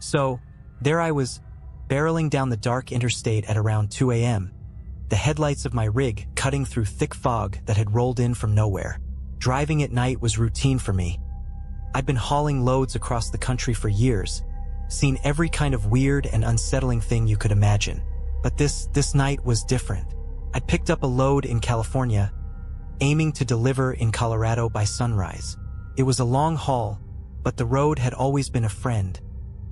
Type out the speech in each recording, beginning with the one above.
So, there I was, barreling down the dark interstate at around 2 a.m., the headlights of my rig cutting through thick fog that had rolled in from nowhere. Driving at night was routine for me. I'd been hauling loads across the country for years, seen every kind of weird and unsettling thing you could imagine. But this night was different. I'd picked up a load in California, aiming to deliver in Colorado by sunrise. It was a long haul, but the road had always been a friend,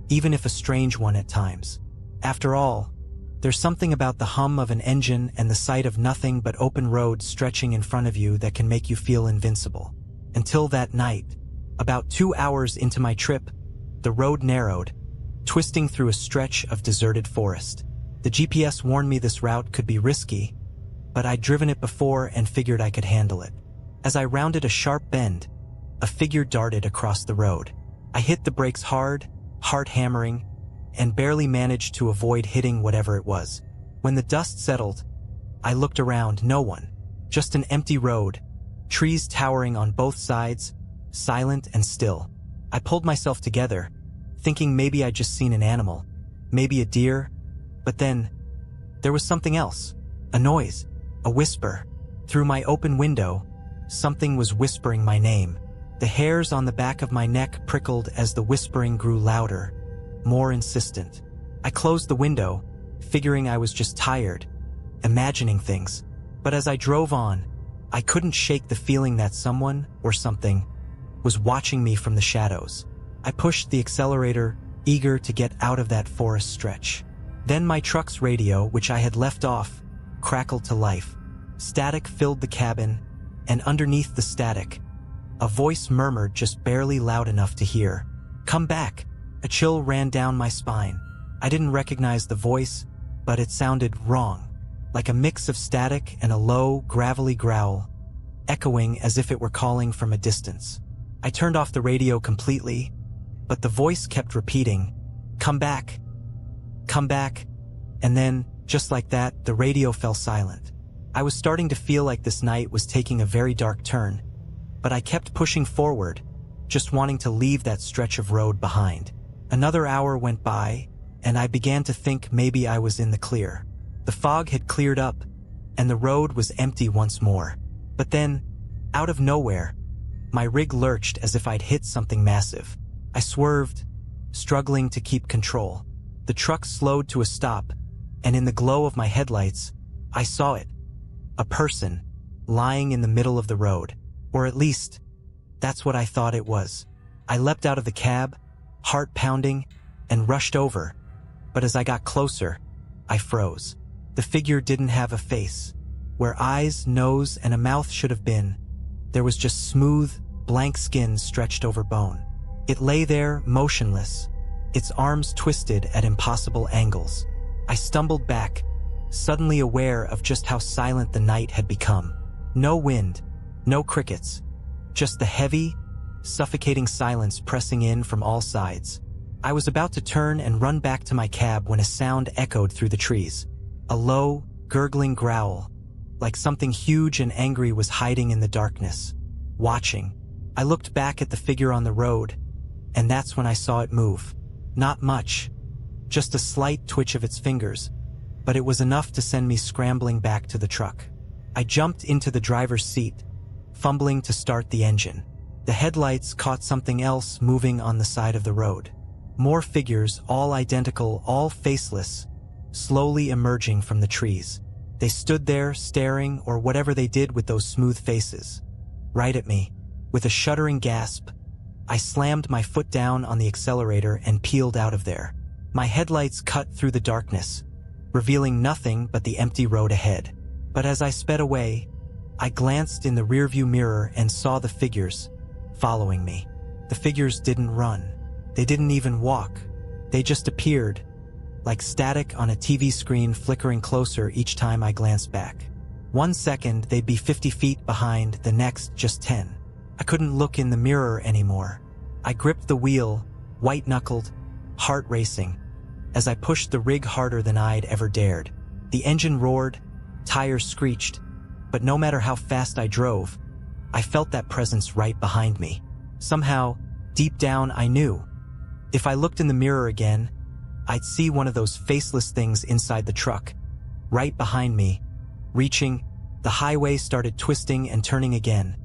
even if a strange one at times. After all, there's something about the hum of an engine and the sight of nothing but open road stretching in front of you that can make you feel invincible. Until that night, about 2 hours into my trip, the road narrowed, twisting through a stretch of deserted forest. The GPS warned me this route could be risky, but I'd driven it before and figured I could handle it. As I rounded a sharp bend, a figure darted across the road. I hit the brakes hard, heart hammering, and barely managed to avoid hitting whatever it was. When the dust settled, I looked around. No one. Just an empty road, trees towering on both sides, silent and still. I pulled myself together, thinking maybe I'd just seen an animal, maybe a deer, but then there was something else. A noise, a whisper. Through my open window, something was whispering my name. The hairs on the back of my neck prickled as the whispering grew louder, more insistent. I closed the window, figuring I was just tired, imagining things. But as I drove on, I couldn't shake the feeling that someone, or something, was watching me from the shadows. I pushed the accelerator, eager to get out of that forest stretch. Then my truck's radio, which I had left off, crackled to life. Static filled the cabin, and underneath the static, a voice murmured just barely loud enough to hear. "Come back." A chill ran down my spine. I didn't recognize the voice, but it sounded wrong, like a mix of static and a low, gravelly growl, echoing as if it were calling from a distance. I turned off the radio completely, but the voice kept repeating, "Come back, come back," and then, just like that, the radio fell silent. I was starting to feel like this night was taking a very dark turn, but I kept pushing forward, just wanting to leave that stretch of road behind. Another hour went by, and I began to think maybe I was in the clear. The fog had cleared up, and the road was empty once more. But then, out of nowhere, my rig lurched as if I'd hit something massive. I swerved, struggling to keep control. The truck slowed to a stop, and in the glow of my headlights, I saw it. A person, lying in the middle of the road. Or at least, that's what I thought it was. I leapt out of the cab, heart pounding, and rushed over. But as I got closer, I froze. The figure didn't have a face. Where eyes, nose, and a mouth should have been, there was just smooth, blank skin stretched over bone. It lay there, motionless, its arms twisted at impossible angles. I stumbled back, suddenly aware of just how silent the night had become. No wind, no crickets, just the heavy, suffocating silence pressing in from all sides. I was about to turn and run back to my cab when a sound echoed through the trees. A low, gurgling growl, like something huge and angry was hiding in the darkness, watching. I looked back at the figure on the road, and that's when I saw it move. Not much, just a slight twitch of its fingers, but it was enough to send me scrambling back to the truck. I jumped into the driver's seat, fumbling to start the engine. The headlights caught something else moving on the side of the road. More figures, all identical, all faceless, slowly emerging from the trees. They stood there, staring, or whatever they did with those smooth faces, right at me. With a shuddering gasp, I slammed my foot down on the accelerator and peeled out of there. My headlights cut through the darkness, revealing nothing but the empty road ahead. But as I sped away, I glanced in the rearview mirror and saw the figures following me. The figures didn't run. They didn't even walk. They just appeared, like static on a TV screen flickering closer each time I glanced back. 1 second they'd be 50 feet behind, the next just 10. I couldn't look in the mirror anymore. I gripped the wheel, white-knuckled, heart racing, as I pushed the rig harder than I'd ever dared. The engine roared, tires screeched, but no matter how fast I drove, I felt that presence right behind me. Somehow, deep down I knew If I looked in the mirror again, I'd see one of those faceless things inside the truck, right behind me. Reaching, the highway started twisting and turning again,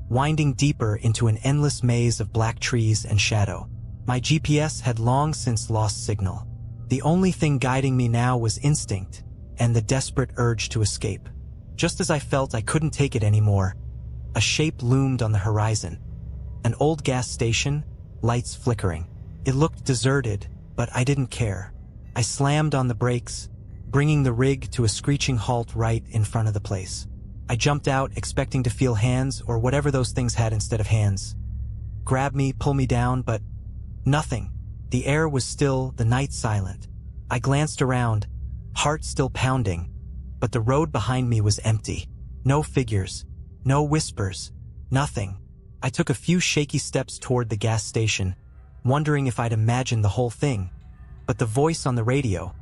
winding deeper into an endless maze of black trees and shadow. My GPS had long since lost signal. The only thing guiding me now was instinct and the desperate urge to escape. Just as I felt I couldn't take it anymore, a shape loomed on the horizon. An old gas station, lights flickering. It looked deserted, but I didn't care. I slammed on the brakes, bringing the rig to a screeching halt right in front of the place. I jumped out, expecting to feel hands or whatever those things had instead of hands. Grab me, pull me down, but nothing. The air was still, the night silent. I glanced around, heart still pounding, but the road behind me was empty. No figures, no whispers, nothing. I took a few shaky steps toward the gas station, wondering if I'd imagined the whole thing. But the voice on the radio,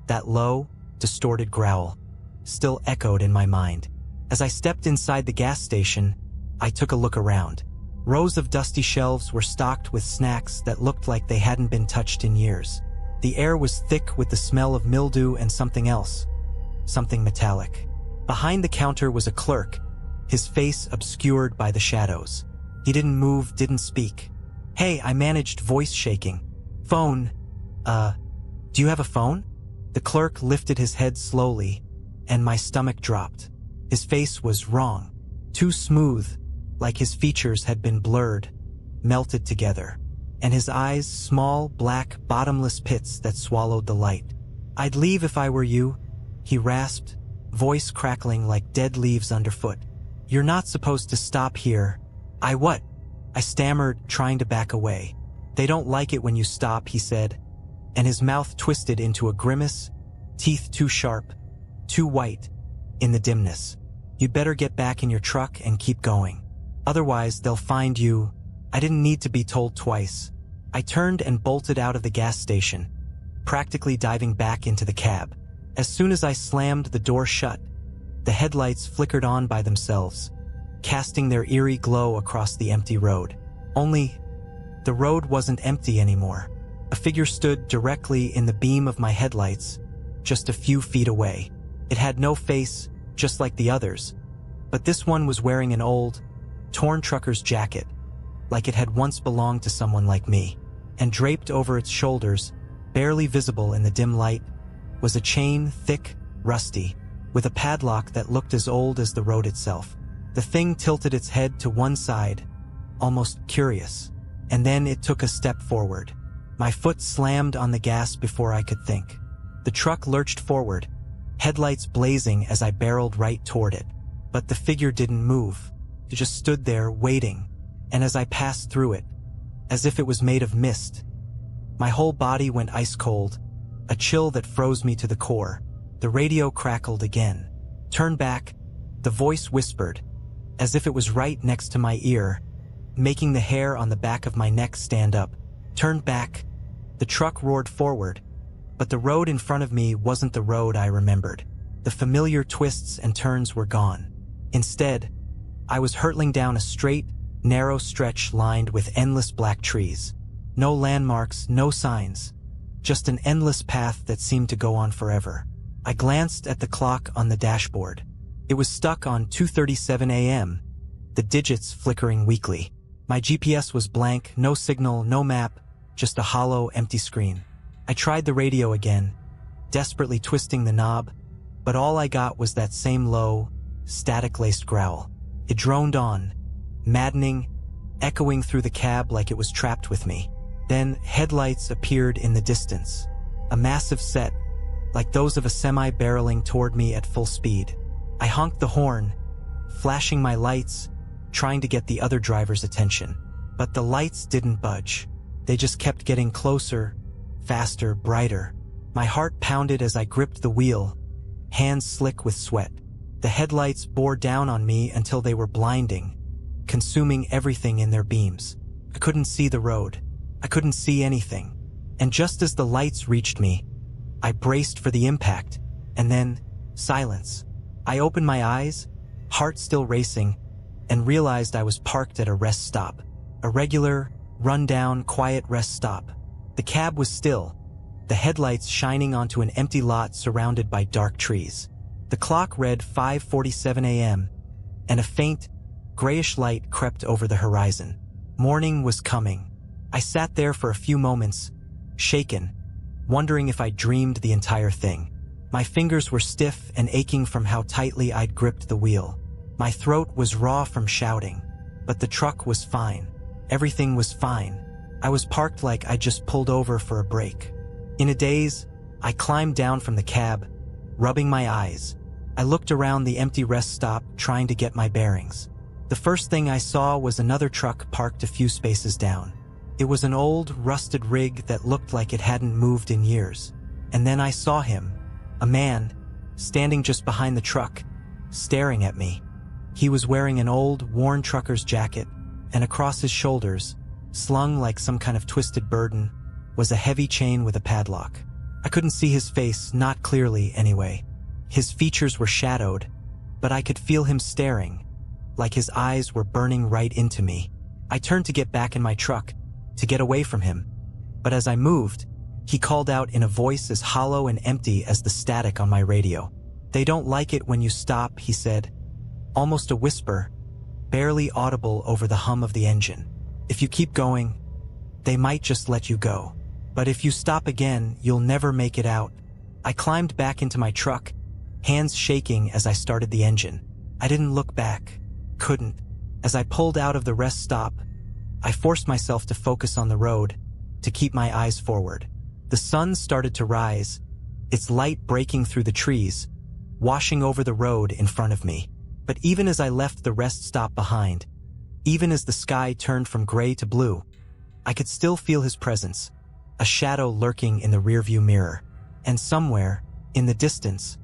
that low, distorted growl, still echoed in my mind. As I stepped inside the gas station, I took a look around. Rows of dusty shelves were stocked with snacks that looked like they hadn't been touched in years. The air was thick with the smell of mildew and something else, something metallic. Behind the counter was a clerk, his face obscured by the shadows. He didn't move, didn't speak. "Hey," I managed, voice shaking. "Phone. Do you have a phone?" The clerk lifted his head slowly, and my stomach dropped. His face was wrong. Too smooth, like his features had been blurred, melted together. And his eyes, small, black, bottomless pits that swallowed the light. "I'd leave if I were you," he rasped, voice crackling like dead leaves underfoot. "You're not supposed to stop here." "I what?" I stammered, trying to back away. "They don't like it when you stop," he said, and his mouth twisted into a grimace, teeth too sharp, too white, in the dimness. "You'd better get back in your truck and keep going. Otherwise, they'll find you." I didn't need to be told twice. I turned and bolted out of the gas station, practically diving back into the cab. As soon as I slammed the door shut, the headlights flickered on by themselves, casting their eerie glow across the empty road. Only, the road wasn't empty anymore. A figure stood directly in the beam of my headlights, just a few feet away. It had no face, just like the others, but this one was wearing an old, torn trucker's jacket, like it had once belonged to someone like me. And draped over its shoulders, barely visible in the dim light, was a chain, thick, rusty, with a padlock that looked as old as the road itself. The thing tilted its head to one side, almost curious, and then it took a step forward. My foot slammed on the gas before I could think. The truck lurched forward, headlights blazing as I barreled right toward it. But the figure didn't move. It just stood there, waiting, and as I passed through it, as if it was made of mist, my whole body went ice cold, a chill that froze me to the core. The radio crackled again. "Turn back," the voice whispered, as if it was right next to my ear, making the hair on the back of my neck stand up. "Turn back." The truck roared forward, but the road in front of me wasn't the road I remembered. The familiar twists and turns were gone. Instead, I was hurtling down a straight, narrow stretch lined with endless black trees. No landmarks, no signs, just an endless path that seemed to go on forever. I glanced at the clock on the dashboard. It was stuck on 2:37 a.m., the digits flickering weakly. My GPS was blank, no signal, no map, just a hollow, empty screen. I tried the radio again, desperately twisting the knob, but all I got was that same low, static-laced growl. It droned on, maddening, echoing through the cab like it was trapped with me. Then headlights appeared in the distance, a massive set, like those of a semi barreling toward me at full speed. I honked the horn, flashing my lights, trying to get the other driver's attention. But the lights didn't budge. They just kept getting closer, faster, brighter. My heart pounded as I gripped the wheel, hands slick with sweat. The headlights bore down on me until they were blinding, consuming everything in their beams. I couldn't see the road. I couldn't see anything. And just as the lights reached me, I braced for the impact, and then silence. I opened my eyes, heart still racing, and realized I was parked at a rest stop. A regular, run-down, quiet rest stop. The cab was still, the headlights shining onto an empty lot surrounded by dark trees. The clock read 5:47 a.m., and a faint, grayish light crept over the horizon. Morning was coming. I sat there for a few moments, shaken, wondering if I'd dreamed the entire thing. My fingers were stiff and aching from how tightly I'd gripped the wheel. My throat was raw from shouting, but the truck was fine. Everything was fine. I was parked like I just pulled over for a break. In a daze, I climbed down from the cab, rubbing my eyes. I looked around the empty rest stop, trying to get my bearings. The first thing I saw was another truck parked a few spaces down. It was an old, rusted rig that looked like it hadn't moved in years. And then I saw him, a man, standing just behind the truck, staring at me. He was wearing an old, worn trucker's jacket, and across his shoulders, slung like some kind of twisted burden, was a heavy chain with a padlock. I couldn't see his face, not clearly anyway. His features were shadowed, but I could feel him staring, like his eyes were burning right into me. I turned to get back in my truck, to get away from him, but as I moved, he called out in a voice as hollow and empty as the static on my radio. "They don't like it when you stop," he said, almost a whisper, barely audible over the hum of the engine. "If you keep going, they might just let you go. But if you stop again, you'll never make it out." I climbed back into my truck, hands shaking as I started the engine. I didn't look back. Couldn't. As I pulled out of the rest stop, I forced myself to focus on the road, to keep my eyes forward. The sun started to rise, its light breaking through the trees, washing over the road in front of me. But even as I left the rest stop behind, even as the sky turned from gray to blue, I could still feel his presence, a shadow lurking in the rearview mirror. And somewhere, in the distance,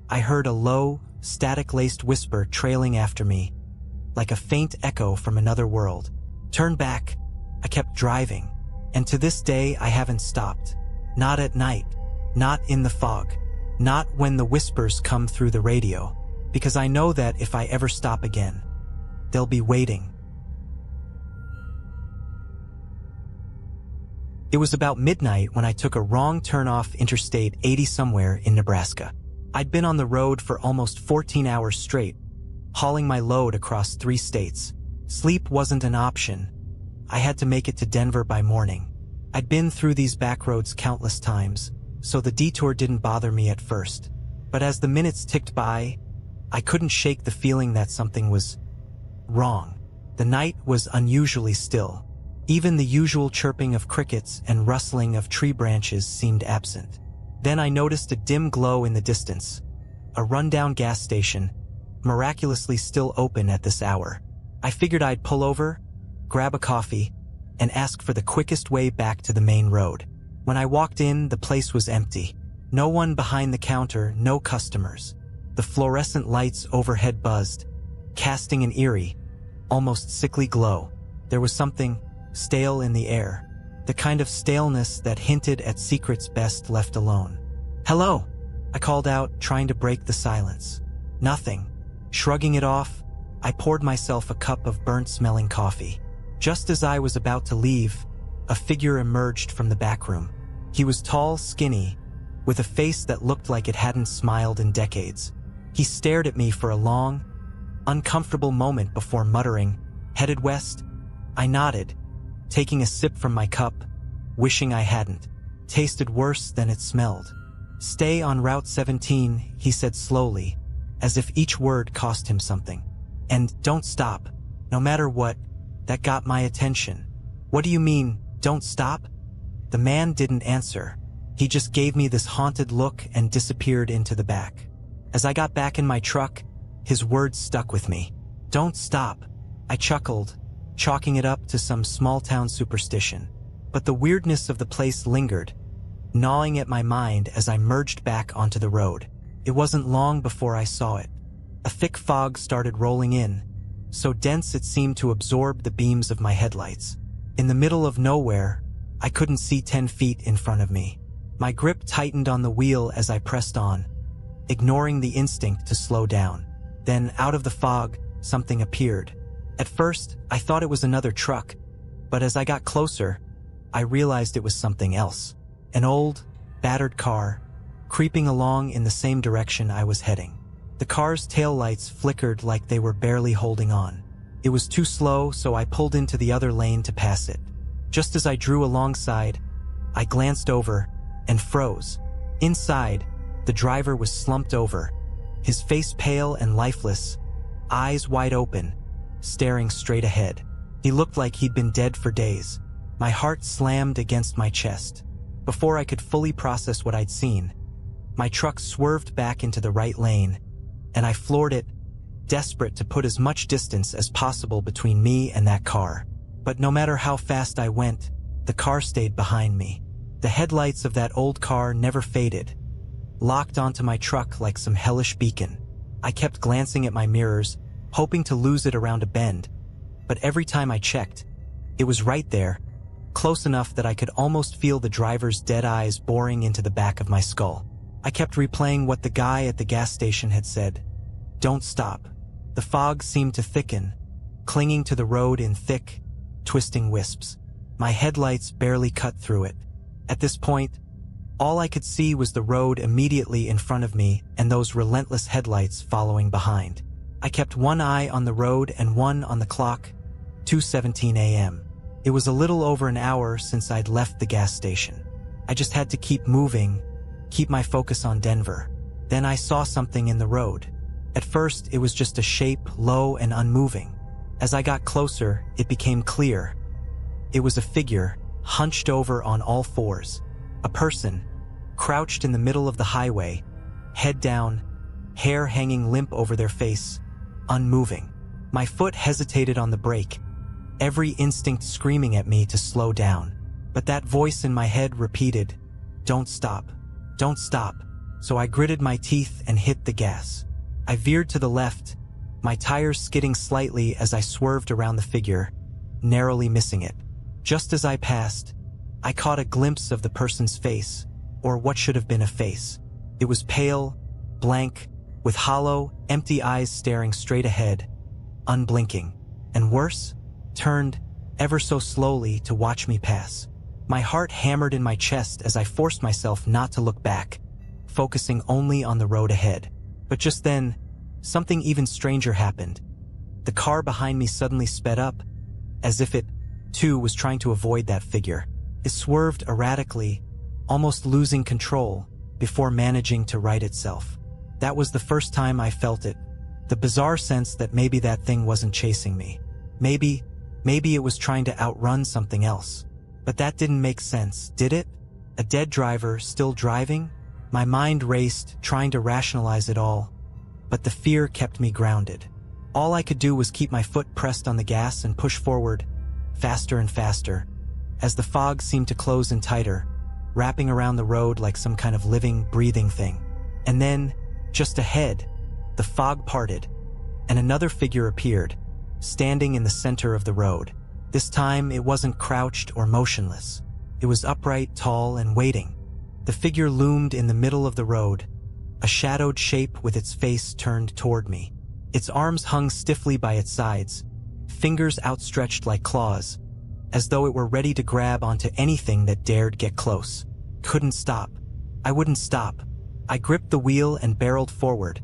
I heard a low, static-laced whisper trailing after me, like a faint echo from another world. "Turn back." I kept driving, and to this day I haven't stopped. Not at night, not in the fog, not when the whispers come through the radio, because I know that if I ever stop again, they'll be waiting. It was about midnight when I took a wrong turn off Interstate 80 somewhere in Nebraska. I'd been on the road for almost 14 hours straight, hauling my load across 3 states. Sleep wasn't an option. I had to make it to Denver by morning. I'd been through these back roads countless times, so the detour didn't bother me at first. But as the minutes ticked by, I couldn't shake the feeling that something was wrong. The night was unusually still. Even the usual chirping of crickets and rustling of tree branches seemed absent. Then I noticed a dim glow in the distance, a rundown gas station, miraculously still open at this hour. I figured I'd pull over, grab a coffee, and ask for the quickest way back to the main road. When I walked in, the place was empty. No one behind the counter, no customers. The fluorescent lights overhead buzzed, casting an eerie, almost sickly glow. There was something stale in the air, the kind of staleness that hinted at secrets best left alone. "Hello," I called out, trying to break the silence. Nothing. Shrugging it off, I poured myself a cup of burnt-smelling coffee. Just as I was about to leave, a figure emerged from the back room. He was tall, skinny, with a face that looked like it hadn't smiled in decades. He stared at me for a long, uncomfortable moment before muttering, "Headed west?" I nodded, taking a sip from my cup, wishing I hadn't. Tasted worse than it smelled. "Stay on Route 17, he said slowly, as if each word cost him something. "And don't stop, no matter what." That got my attention. "What do you mean, don't stop?" The man didn't answer. He just gave me this haunted look and disappeared into the back. As I got back in my truck, his words stuck with me. "Don't stop." I chuckled, chalking it up to some small-town superstition. But the weirdness of the place lingered, gnawing at my mind as I merged back onto the road. It wasn't long before I saw it. A thick fog started rolling in, so dense it seemed to absorb the beams of my headlights. In the middle of nowhere, I couldn't see 10 feet in front of me. My grip tightened on the wheel as I pressed on, ignoring the instinct to slow down. Then, out of the fog, something appeared. At first, I thought it was another truck, but as I got closer, I realized it was something else. An old, battered car, creeping along in the same direction I was heading. The car's taillights flickered like they were barely holding on. It was too slow, so I pulled into the other lane to pass it. Just as I drew alongside, I glanced over and froze. Inside, the driver was slumped over, his face pale and lifeless, eyes wide open, staring straight ahead. He looked like he'd been dead for days. My heart slammed against my chest. Before I could fully process what I'd seen, my truck swerved back into the right lane, and I floored it, desperate to put as much distance as possible between me and that car. But no matter how fast I went, the car stayed behind me. The headlights of that old car never faded, locked onto my truck like some hellish beacon. I kept glancing at my mirrors, hoping to lose it around a bend, but every time I checked, it was right there, close enough that I could almost feel the driver's dead eyes boring into the back of my skull. I kept replaying what the guy at the gas station had said. Don't stop. The fog seemed to thicken, clinging to the road in thick, twisting wisps. My headlights barely cut through it. At this point, all I could see was the road immediately in front of me and those relentless headlights following behind. I kept one eye on the road and one on the clock, 2:17 a.m. It was a little over an hour since I'd left the gas station. I just had to keep moving, keep my focus on Denver. Then I saw something in the road. At first, it was just a shape, low and unmoving. As I got closer, it became clear. It was a figure, hunched over on all fours. A person, crouched in the middle of the highway, head down, hair hanging limp over their face, unmoving. My foot hesitated on the brake, every instinct screaming at me to slow down. But that voice in my head repeated, "Don't stop. Don't stop." So I gritted my teeth and hit the gas. I veered to the left, my tires skidding slightly as I swerved around the figure, narrowly missing it. Just as I passed, I caught a glimpse of the person's face, or what should have been a face. It was pale, blank, with hollow, empty eyes staring straight ahead, unblinking, and worse, turned, ever so slowly, to watch me pass. My heart hammered in my chest as I forced myself not to look back, focusing only on the road ahead. But just then, something even stranger happened. The car behind me suddenly sped up, as if it, too, was trying to avoid that figure. It swerved erratically, almost losing control, before managing to right itself. That was the first time I felt it, the bizarre sense that maybe that thing wasn't chasing me. Maybe it was trying to outrun something else. But that didn't make sense, did it? A dead driver still driving? My mind raced, trying to rationalize it all, but the fear kept me grounded. All I could do was keep my foot pressed on the gas and push forward, faster and faster, as the fog seemed to close in tighter, wrapping around the road like some kind of living, breathing thing. And then, just ahead, the fog parted, and another figure appeared, standing in the center of the road. This time, it wasn't crouched or motionless. It was upright, tall, and waiting. The figure loomed in the middle of the road, a shadowed shape with its face turned toward me. Its arms hung stiffly by its sides, fingers outstretched like claws, as though it were ready to grab onto anything that dared get close. Couldn't stop. I wouldn't stop. I gripped the wheel and barreled forward,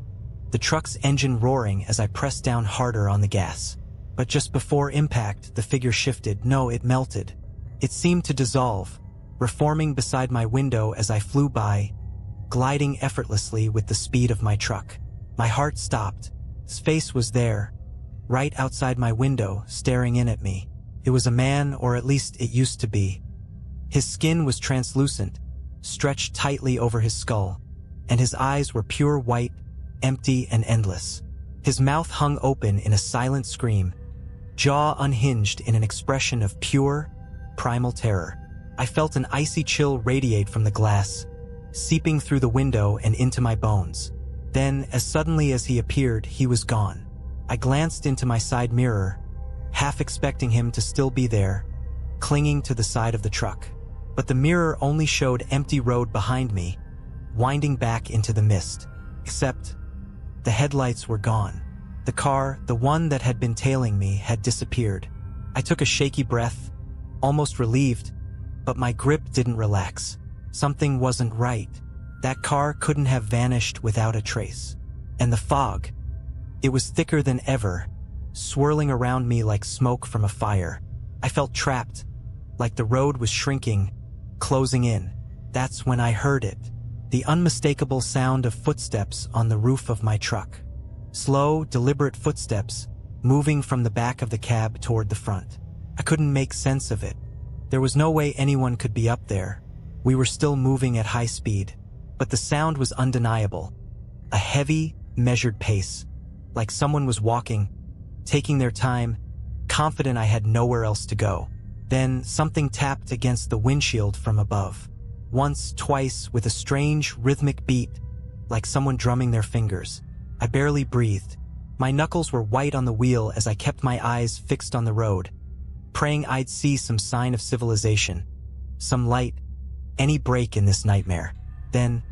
the truck's engine roaring as I pressed down harder on the gas. But just before impact, the figure shifted. No, it melted. It seemed to dissolve, reforming beside my window as I flew by, gliding effortlessly with the speed of my truck. My heart stopped. His face was there, right outside my window, staring in at me. It was a man, or at least it used to be. His skin was translucent, stretched tightly over his skull, and his eyes were pure white, empty and endless. His mouth hung open in a silent scream, jaw unhinged in an expression of pure, primal terror. I felt an icy chill radiate from the glass, seeping through the window and into my bones. Then, as suddenly as he appeared, he was gone. I glanced into my side mirror, half expecting him to still be there, clinging to the side of the truck. But the mirror only showed empty road behind me, winding back into the mist. Except, the headlights were gone. The car, the one that had been tailing me, had disappeared. I took a shaky breath, almost relieved, but my grip didn't relax. Something wasn't right. That car couldn't have vanished without a trace. And the fog, it was thicker than ever, swirling around me like smoke from a fire. I felt trapped, like the road was shrinking, closing in. That's when I heard it, the unmistakable sound of footsteps on the roof of my truck. Slow, deliberate footsteps, moving from the back of the cab toward the front. I couldn't make sense of it. There was no way anyone could be up there. We were still moving at high speed, but the sound was undeniable. A heavy, measured pace, like someone was walking, taking their time, confident I had nowhere else to go. Then something tapped against the windshield from above. Once, twice, with a strange, rhythmic beat, like someone drumming their fingers. I barely breathed. My knuckles were white on the wheel as I kept my eyes fixed on the road, praying I'd see some sign of civilization, some light, any break in this nightmare. Then,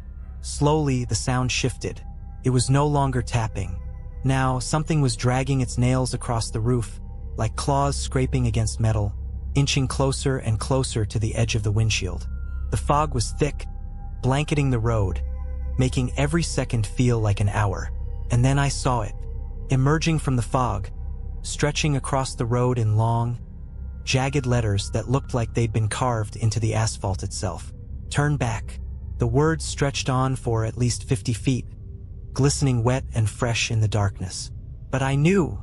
slowly, the sound shifted. It was no longer tapping. Now, something was dragging its nails across the roof, like claws scraping against metal, inching closer and closer to the edge of the windshield. The fog was thick, blanketing the road, making every second feel like an hour. And then I saw it, emerging from the fog, stretching across the road in long, jagged letters that looked like they'd been carved into the asphalt itself. Turn back. The words stretched on for at least 50 feet, glistening wet and fresh in the darkness. But I knew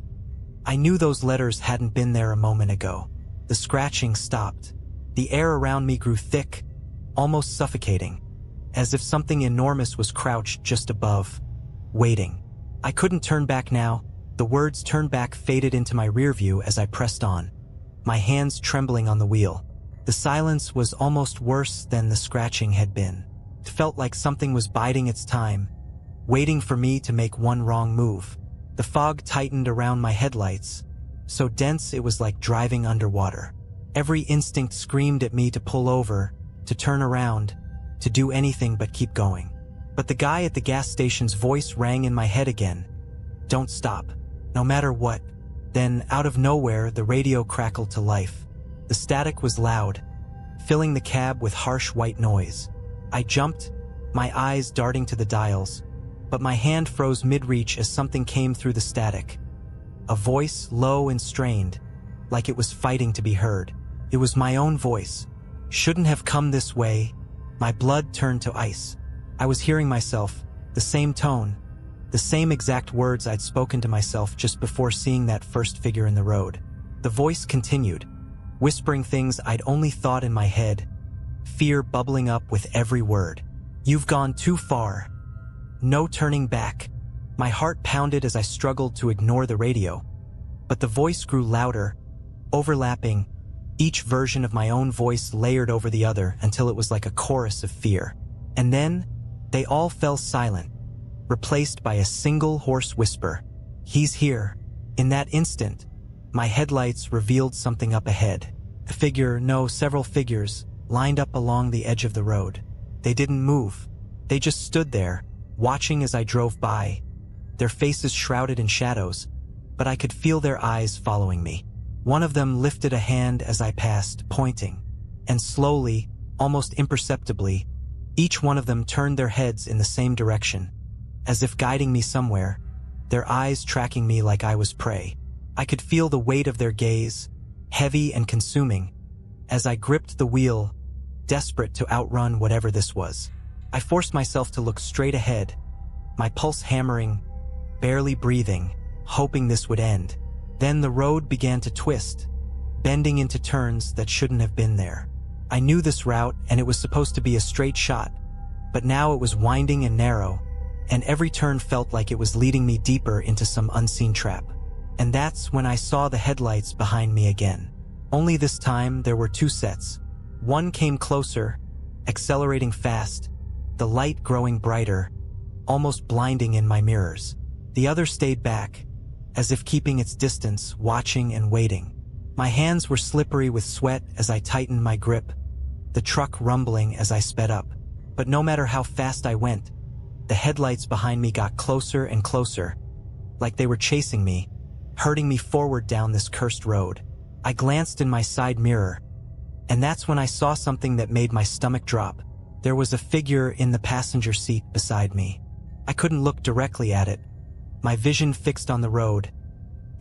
those letters hadn't been there a moment ago. The scratching stopped. The air around me grew thick, almost suffocating, as if something enormous was crouched just above, waiting. I couldn't turn back now. The words "turn back" faded into my rear view as I pressed on, my hands trembling on the wheel. The silence was almost worse than the scratching had been. It felt like something was biding its time, waiting for me to make one wrong move. The fog tightened around my headlights, so dense it was like driving underwater. Every instinct screamed at me to pull over, to turn around, to do anything but keep going. But the guy at the gas station's voice rang in my head again. Don't stop, no matter what. Then, out of nowhere, the radio crackled to life. The static was loud, filling the cab with harsh white noise. I jumped, my eyes darting to the dials, but my hand froze mid-reach as something came through the static. A voice, low and strained, like it was fighting to be heard. It was my own voice. Shouldn't have come this way. My blood turned to ice. I was hearing myself, the same tone, the same exact words I'd spoken to myself just before seeing that first figure in the road. The voice continued, whispering things I'd only thought in my head, fear bubbling up with every word. You've gone too far. No turning back. My heart pounded as I struggled to ignore the radio, but the voice grew louder, overlapping, each version of my own voice layered over the other until it was like a chorus of fear. And then, they all fell silent, replaced by a single hoarse whisper. He's here. In that instant, my headlights revealed something up ahead. A figure, no, several figures, lined up along the edge of the road. They didn't move. They just stood there, watching as I drove by, their faces shrouded in shadows, but I could feel their eyes following me. One of them lifted a hand as I passed, pointing, and slowly, almost imperceptibly, each one of them turned their heads in the same direction, as if guiding me somewhere, their eyes tracking me like I was prey. I could feel the weight of their gaze, heavy and consuming, as I gripped the wheel, desperate to outrun whatever this was. I forced myself to look straight ahead, my pulse hammering, barely breathing, hoping this would end. Then the road began to twist, bending into turns that shouldn't have been there. I knew this route, and it was supposed to be a straight shot, but now it was winding and narrow, and every turn felt like it was leading me deeper into some unseen trap. And that's when I saw the headlights behind me again. Only this time there were two sets. One came closer, accelerating fast, the light growing brighter, almost blinding in my mirrors. The other stayed back, as if keeping its distance, watching and waiting. My hands were slippery with sweat as I tightened my grip, the truck rumbling as I sped up. But no matter how fast I went, the headlights behind me got closer and closer, like they were chasing me, herding me forward down this cursed road. I glanced in my side mirror, And that's when I saw something that made my stomach drop. There was a figure in the passenger seat beside me. I couldn't look directly at it, my vision fixed on the road,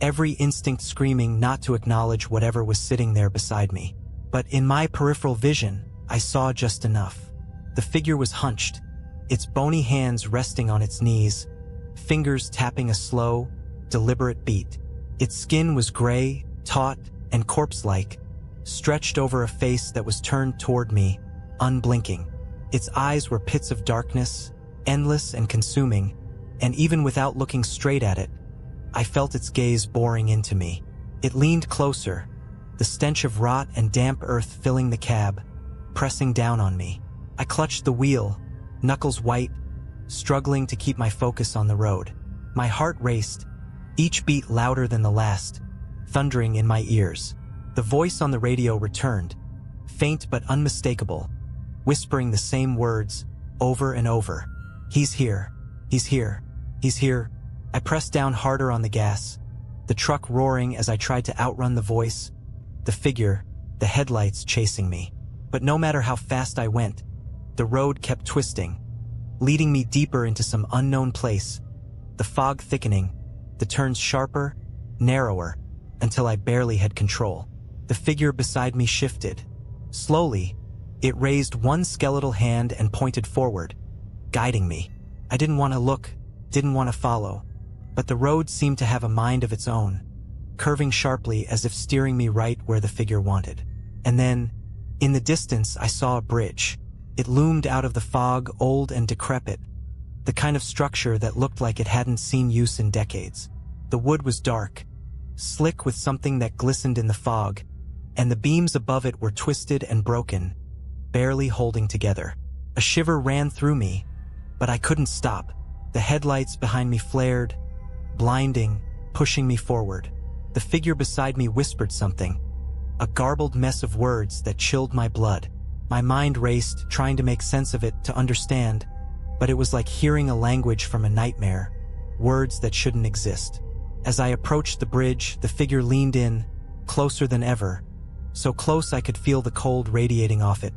every instinct screaming not to acknowledge whatever was sitting there beside me. But in my peripheral vision, I saw just enough. The figure was hunched, its bony hands resting on its knees, fingers tapping a slow, deliberate beat. Its skin was gray, taut, and corpse-like, stretched over a face that was turned toward me, unblinking. Its eyes were pits of darkness, endless and consuming, and even without looking straight at it, I felt its gaze boring into me. It leaned closer, the stench of rot and damp earth filling the cab, pressing down on me. I clutched the wheel, knuckles white, struggling to keep my focus on the road. My heart raced, each beat louder than the last, thundering in my ears. The voice on the radio returned, faint but unmistakable, whispering the same words over and over. "He's here. He's here. He's here." I pressed down harder on the gas, the truck roaring as I tried to outrun the voice, the figure, the headlights chasing me. But no matter how fast I went, the road kept twisting, leading me deeper into some unknown place, the fog thickening, the turns sharper, narrower, until I barely had control. The figure beside me shifted. Slowly, it raised one skeletal hand and pointed forward, guiding me. I didn't want to look, didn't want to follow, but the road seemed to have a mind of its own, curving sharply as if steering me right where the figure wanted. And then, in the distance, I saw a bridge. It loomed out of the fog, old and decrepit, the kind of structure that looked like it hadn't seen use in decades. The wood was dark, slick with something that glistened in the fog, and the beams above it were twisted and broken, barely holding together. A shiver ran through me, but I couldn't stop. The headlights behind me flared, blinding, pushing me forward. The figure beside me whispered something, a garbled mess of words that chilled my blood. My mind raced, trying to make sense of it, to understand, but it was like hearing a language from a nightmare, words that shouldn't exist. As I approached the bridge, the figure leaned in, closer than ever, so close I could feel the cold radiating off it,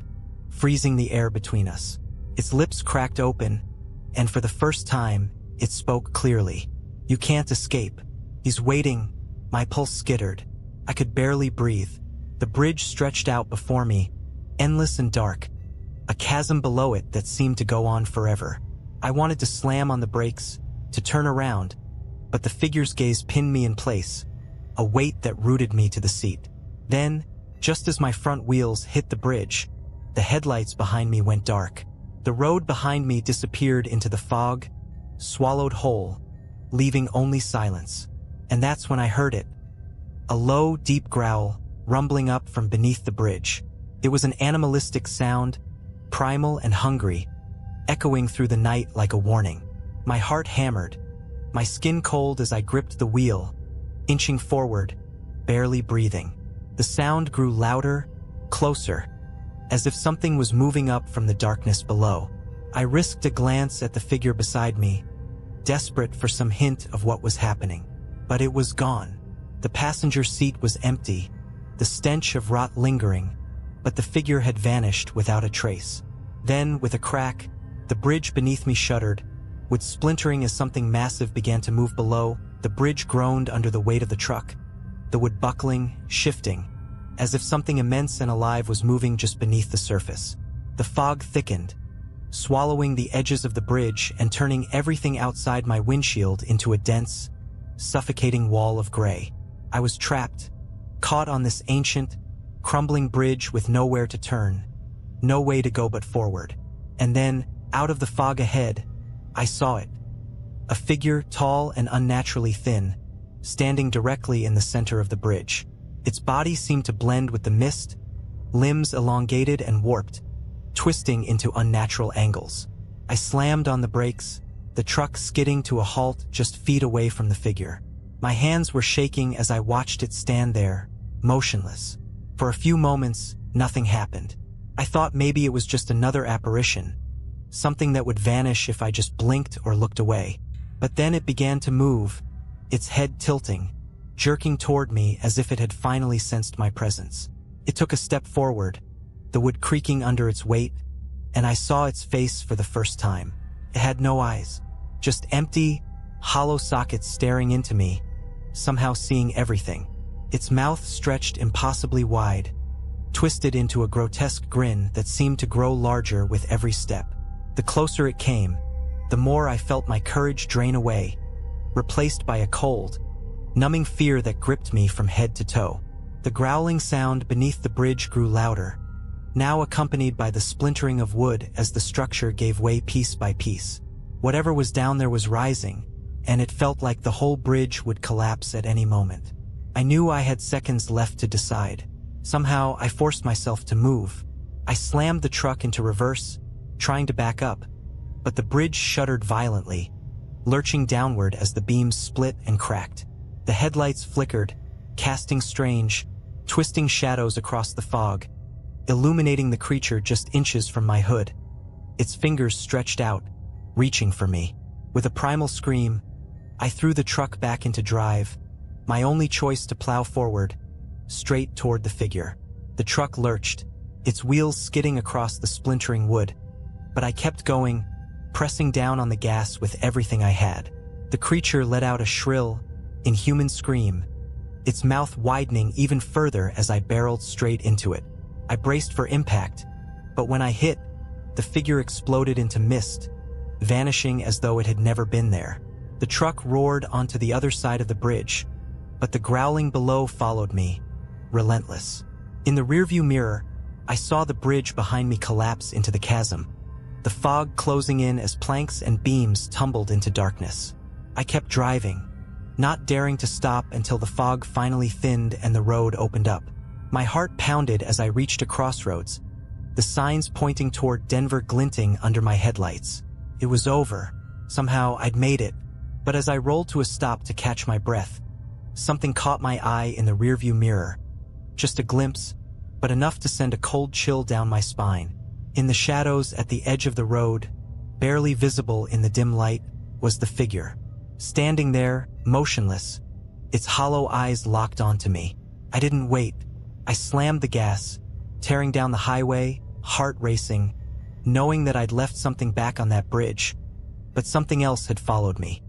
freezing the air between us. Its lips cracked open, and for the first time, it spoke clearly. "You can't escape. He's waiting." My pulse skittered. I could barely breathe. The bridge stretched out before me, endless and dark, a chasm below it that seemed to go on forever. I wanted to slam on the brakes, to turn around, but the figure's gaze pinned me in place, a weight that rooted me to the seat. Then, just as my front wheels hit the bridge, the headlights behind me went dark. The road behind me disappeared into the fog, swallowed whole, leaving only silence. And that's when I heard it. A low, deep growl, rumbling up from beneath the bridge. It was an animalistic sound, primal and hungry, echoing through the night like a warning. My heart hammered, my skin cold as I gripped the wheel, inching forward, barely breathing. The sound grew louder, closer, as if something was moving up from the darkness below. I risked a glance at the figure beside me, desperate for some hint of what was happening. But it was gone. The passenger seat was empty, the stench of rot lingering, but the figure had vanished without a trace. Then, with a crack, the bridge beneath me shuddered, with splintering as something massive began to move below. The bridge groaned under the weight of the truck, the wood buckling, shifting, as if something immense and alive was moving just beneath the surface. The fog thickened, swallowing the edges of the bridge and turning everything outside my windshield into a dense, suffocating wall of gray. I was trapped, caught on this ancient, crumbling bridge with nowhere to turn, no way to go but forward. And then, out of the fog ahead, I saw it. A figure tall and unnaturally thin, standing directly in the center of the bridge. Its body seemed to blend with the mist, limbs elongated and warped, twisting into unnatural angles. I slammed on the brakes, the truck skidding to a halt just feet away from the figure. My hands were shaking as I watched it stand there, motionless. For a few moments, nothing happened. I thought maybe it was just another apparition, something that would vanish if I just blinked or looked away. But then it began to move, its head tilting, jerking toward me as if it had finally sensed my presence. It took a step forward, the wood creaking under its weight, and I saw its face for the first time. It had no eyes, just empty, hollow sockets staring into me, somehow seeing everything. Its mouth stretched impossibly wide, twisted into a grotesque grin that seemed to grow larger with every step. The closer it came, the more I felt my courage drain away, replaced by a cold, numbing fear that gripped me from head to toe. The growling sound beneath the bridge grew louder, now accompanied by the splintering of wood as the structure gave way piece by piece. Whatever was down there was rising, and it felt like the whole bridge would collapse at any moment. I knew I had seconds left to decide. Somehow, I forced myself to move. I slammed the truck into reverse, trying to back up, but the bridge shuddered violently, lurching downward as the beams split and cracked. The headlights flickered, casting strange, twisting shadows across the fog, illuminating the creature just inches from my hood. Its fingers stretched out, reaching for me. With a primal scream, I threw the truck back into drive, my only choice to plow forward, straight toward the figure. The truck lurched, its wheels skidding across the splintering wood, but I kept going, pressing down on the gas with everything I had. The creature let out a shrill, inhuman scream, its mouth widening even further as I barreled straight into it. I braced for impact, but when I hit, the figure exploded into mist, vanishing as though it had never been there. The truck roared onto the other side of the bridge, but the growling below followed me, relentless. In the rearview mirror, I saw the bridge behind me collapse into the chasm, the fog closing in as planks and beams tumbled into darkness. I kept driving, not daring to stop until the fog finally thinned and the road opened up. My heart pounded as I reached a crossroads, the signs pointing toward Denver glinting under my headlights. It was over. Somehow I'd made it. But as I rolled to a stop to catch my breath, something caught my eye in the rearview mirror. Just a glimpse, but enough to send a cold chill down my spine. In the shadows at the edge of the road, barely visible in the dim light, was the figure. Standing there, motionless, its hollow eyes locked onto me. I didn't wait. I slammed the gas, tearing down the highway, heart racing, knowing that I'd left something back on that bridge, but something else had followed me.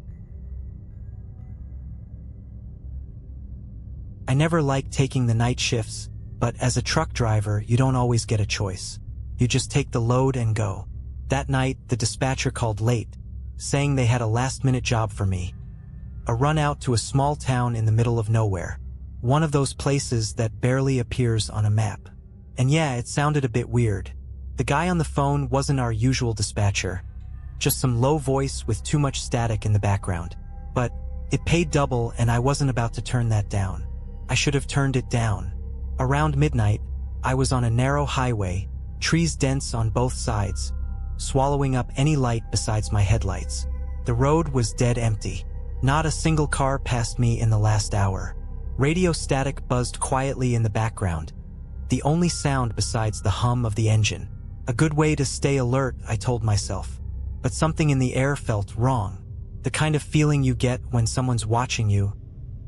I never liked taking the night shifts, but as a truck driver, you don't always get a choice. You just take the load and go. That night, the dispatcher called late, saying they had a last-minute job for me. A run out to a small town in the middle of nowhere. One of those places that barely appears on a map. And yeah, it sounded a bit weird. The guy on the phone wasn't our usual dispatcher, just some low voice with too much static in the background. But it paid double and I wasn't about to turn that down. I should have turned it down. Around midnight, I was on a narrow highway, trees dense on both sides, swallowing up any light besides my headlights. The road was dead empty. Not a single car passed me in the last hour. Radio static buzzed quietly in the background, the only sound besides the hum of the engine. A good way to stay alert, I told myself. But something in the air felt wrong. The kind of feeling you get when someone's watching you,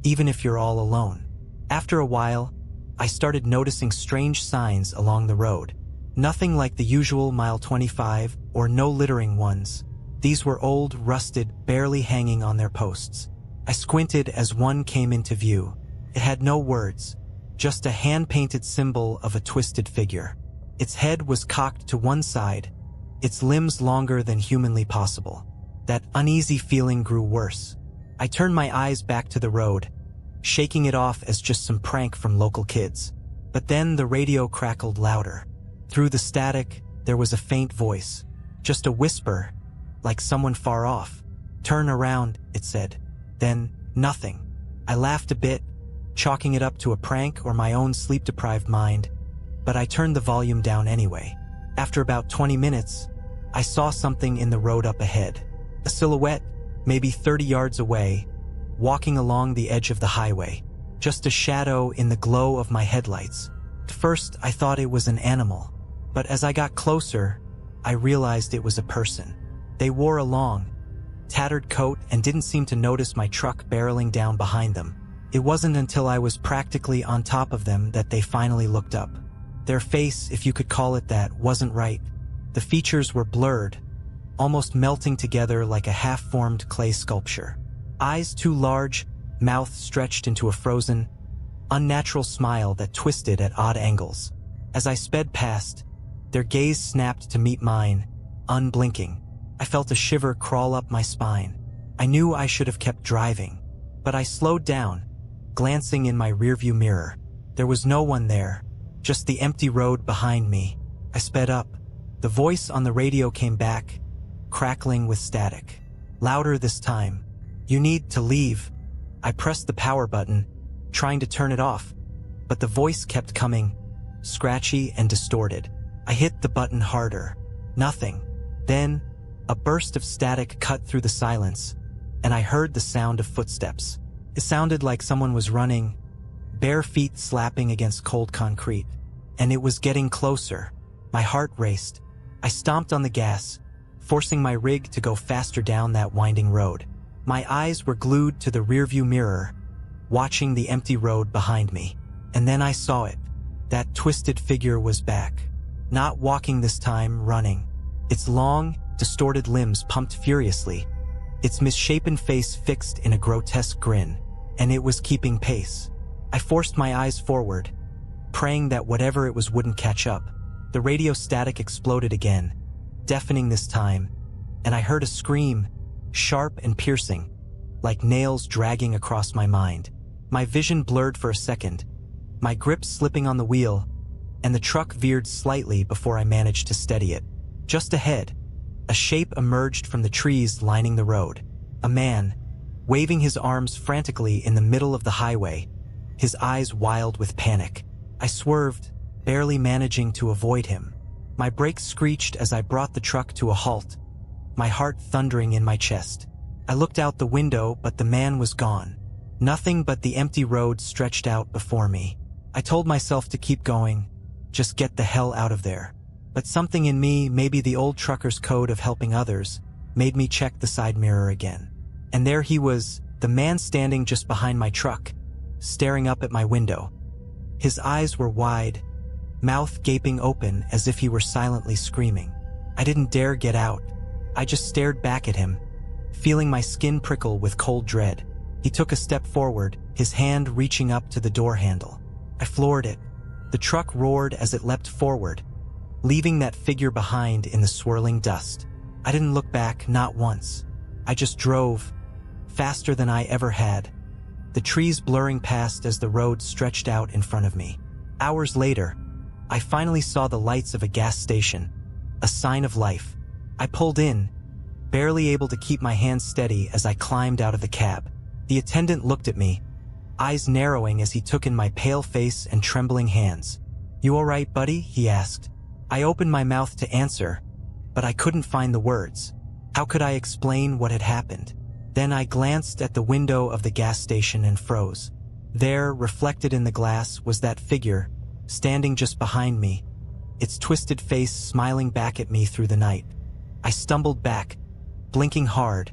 even if you're all alone. After a while, I started noticing strange signs along the road. Nothing like the usual mile 25 or no littering ones. These were old, rusted, barely hanging on their posts. I squinted as one came into view. It had no words, just a hand-painted symbol of a twisted figure. Its head was cocked to one side, its limbs longer than humanly possible. That uneasy feeling grew worse. I turned my eyes back to the road, shaking it off as just some prank from local kids. But then the radio crackled louder. Through the static, there was a faint voice, just a whisper, like someone far off. "Turn around," it said. Then, nothing. I laughed a bit, chalking it up to a prank or my own sleep-deprived mind, but I turned the volume down anyway. After about 20 minutes, I saw something in the road up ahead. A silhouette, maybe 30 yards away, walking along the edge of the highway. Just a shadow in the glow of my headlights. At first, I thought it was an animal, but as I got closer, I realized it was a person. They wore a long, tattered coat and didn't seem to notice my truck barreling down behind them. It wasn't until I was practically on top of them that they finally looked up. Their face, if you could call it that, wasn't right. The features were blurred, almost melting together like a half-formed clay sculpture. Eyes too large, mouth stretched into a frozen, unnatural smile that twisted at odd angles. As I sped past, their gaze snapped to meet mine, unblinking. I felt a shiver crawl up my spine. I knew I should have kept driving, but I slowed down, glancing in my rearview mirror. There was no one there, just the empty road behind me. I sped up. The voice on the radio came back, crackling with static. Louder this time. "You need to leave." I pressed the power button, trying to turn it off, but the voice kept coming, scratchy and distorted. I hit the button harder. Nothing. Then, a burst of static cut through the silence, and I heard the sound of footsteps. It sounded like someone was running, bare feet slapping against cold concrete, and it was getting closer. My heart raced. I stomped on the gas, forcing my rig to go faster down that winding road. My eyes were glued to the rearview mirror, watching the empty road behind me. And then I saw it. That twisted figure was back. Not walking this time, running. Its long, distorted limbs pumped furiously, its misshapen face fixed in a grotesque grin, and it was keeping pace. I forced my eyes forward, praying that whatever it was wouldn't catch up. The radio static exploded again, deafening this time, and I heard a scream, sharp and piercing, like nails dragging across my mind. My vision blurred for a second, my grip slipping on the wheel, and the truck veered slightly before I managed to steady it. Just ahead, a shape emerged from the trees lining the road. A man, waving his arms frantically in the middle of the highway, his eyes wild with panic. I swerved, barely managing to avoid him. My brakes screeched as I brought the truck to a halt, my heart thundering in my chest. I looked out the window, but the man was gone. Nothing but the empty road stretched out before me. I told myself to keep going, just get the hell out of there. But something in me, maybe the old trucker's code of helping others, made me check the side mirror again. And there he was, the man standing just behind my truck, staring up at my window. His eyes were wide, mouth gaping open as if he were silently screaming. I didn't dare get out. I just stared back at him, feeling my skin prickle with cold dread. He took a step forward, his hand reaching up to the door handle. I floored it. The truck roared as it leapt forward, leaving that figure behind in the swirling dust. I didn't look back, not once. I just drove, faster than I ever had, the trees blurring past as the road stretched out in front of me. Hours later, I finally saw the lights of a gas station, a sign of life. I pulled in, barely able to keep my hands steady as I climbed out of the cab. The attendant looked at me, eyes narrowing as he took in my pale face and trembling hands. "You all right, buddy?" he asked. I opened my mouth to answer, but I couldn't find the words. How could I explain what had happened? Then I glanced at the window of the gas station and froze. There, reflected in the glass, was that figure, standing just behind me, its twisted face smiling back at me through the night. I stumbled back, blinking hard,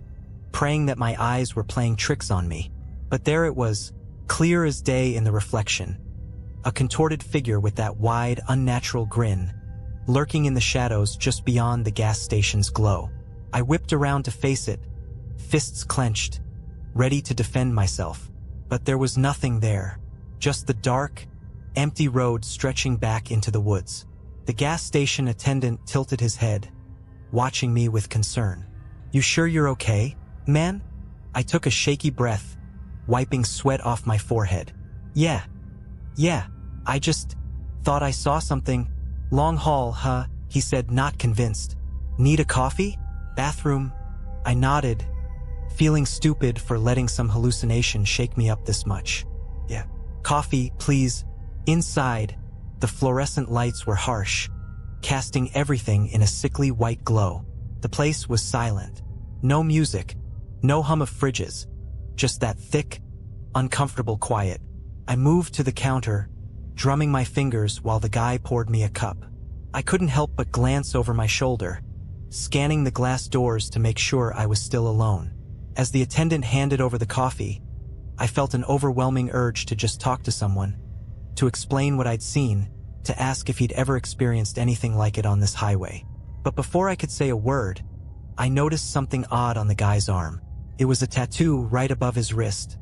praying that my eyes were playing tricks on me. But there it was, clear as day in the reflection. A contorted figure with that wide, unnatural grin, lurking in the shadows just beyond the gas station's glow. I whipped around to face it, fists clenched, ready to defend myself. But there was nothing there, just the dark, empty road stretching back into the woods. The gas station attendant tilted his head, watching me with concern. "You sure you're okay, man?" I took a shaky breath, wiping sweat off my forehead. Yeah, I just thought I saw something. Long haul, huh?" he said, not convinced. "Need a coffee? Bathroom?" I nodded, feeling stupid for letting some hallucination shake me up this much. "Yeah, coffee, please." Inside, the fluorescent lights were harsh, casting everything in a sickly white glow. The place was silent. No music, no hum of fridges, just that thick, uncomfortable quiet. I moved to the counter, drumming my fingers while the guy poured me a cup. I couldn't help but glance over my shoulder, scanning the glass doors to make sure I was still alone. As the attendant handed over the coffee, I felt an overwhelming urge to just talk to someone, to explain what I'd seen, to ask if he'd ever experienced anything like it on this highway. But before I could say a word, I noticed something odd on the guy's arm. It was a tattoo right above his wrist,